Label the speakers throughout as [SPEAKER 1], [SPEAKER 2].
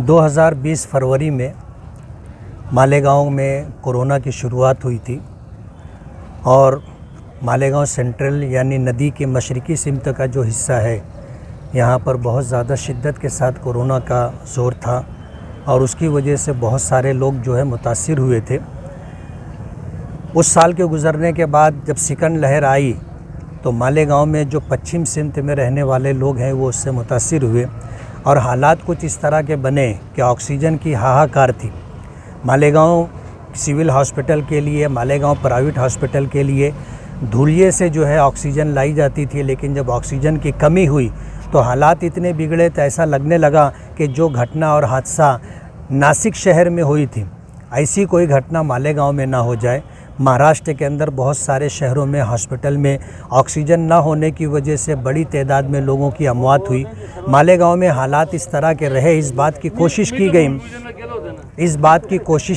[SPEAKER 1] 2020 फरवरी में मालेगांव में कोरोना की शुरुआत हुई थी और मालेगांव सेंट्रल यानी नदी के मशरक़ी सिमत का जो हिस्सा है यहाँ पर बहुत ज़्यादा शिद्दत के साथ कोरोना का ज़ोर था और उसकी वजह से बहुत सारे लोग जो है मुतासिर हुए थे। उस साल के गुज़रने के बाद जब सेकंड लहर आई तो मालेगांव में जो पश्चिम सिमत में रहने वाले लोग हैं वो उससे मुतासिर हुए और हालात कुछ इस तरह के बने कि ऑक्सीजन की हाहाकार थी। मालेगांव सिविल हॉस्पिटल के लिए, मालेगांव प्राइवेट हॉस्पिटल के लिए धुलिये से जो है ऑक्सीजन लाई जाती थी, लेकिन जब ऑक्सीजन की कमी हुई तो हालात इतने बिगड़े तो ऐसा लगने लगा कि जो घटना और हादसा नासिक शहर में हुई थी ऐसी कोई घटना मालेगांव में ना हो जाए। महाराष्ट्र के अंदर बहुत सारे शहरों में हॉस्पिटल में ऑक्सीजन ना होने की वजह से बड़ी तादाद में लोगों की अमवात हुई। मालेगांव में हालात इस तरह के रहे, इस बात की कोशिश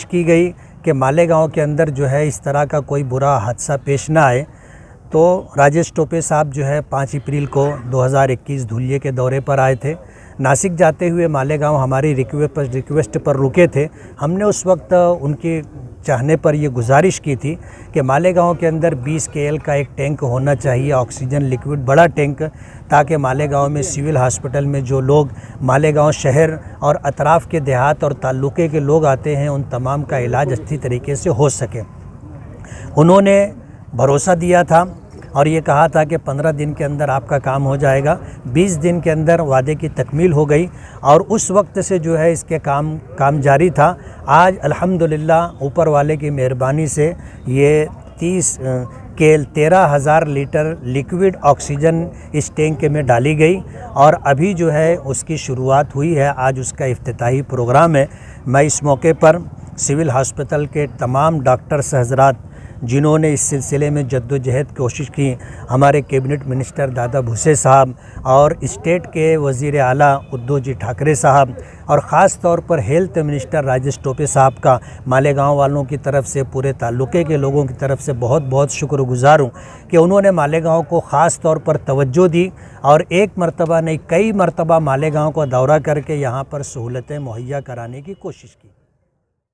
[SPEAKER 1] की गई कि मालेगांव के अंदर जो है इस तरह का कोई बुरा हादसा पेश ना आए। तो राजेश टोपे साहब जो है 5 अप्रैल को 2021 धुलिये के दौरे पर आए थे। नासिक जाते हुए मालेगांव हमारी रिक्वेस्ट पर रुके थे। हमने उस वक्त उनके चाहने पर ये गुजारिश की थी कि मालेगांव के अंदर 20 KL का एक टैंक होना चाहिए, ऑक्सीजन लिक्विड बड़ा टैंक, ताकि मालेगांव में सिविल हॉस्पिटल में जो लोग मालेगांव शहर और अतराफ़ के देहात और ताल्लुक़े के लोग आते हैं उन तमाम का इलाज अच्छी तरीके से हो सके। उन्होंने भरोसा दिया था और ये कहा था कि 15 दिन के अंदर आपका काम हो जाएगा। 20 दिन के अंदर वादे की तकमील हो गई और उस वक्त से जो है इसके काम जारी था। आज अल्हम्दुलिल्लाह ऊपर वाले की मेहरबानी से ये 13,000 लीटर लिक्विड ऑक्सीजन इस टैंक में डाली गई और अभी जो है उसकी शुरुआत हुई है। आज उसका इफ्तिताही प्रोग्राम है। मैं इस मौके पर सिविल हॉस्पिटल के तमाम डॉक्टर्स हज़रात जिन्होंने इस सिलसिले में जद्दोजहद कोशिश की, हमारे कैबिनेट मिनिस्टर दादा भुसे साहब और स्टेट के वज़ीर आला उद्धव जी ठाकरे साहब और ख़ास तौर पर हेल्थ मिनिस्टर राजेश टोपे साहब का मालेगांव वालों की तरफ से, पूरे ताल्लुक़े के लोगों की तरफ से बहुत बहुत शुक्रगुज़ार हूँ कि उन्होंने मालेगांव को ख़ास तौर पर तवज्जो दी और एक मरतबा नहीं कई मरतबा मालेगांव का दौरा करके यहाँ पर सहूलतें मुहैया कराने की कोशिश की।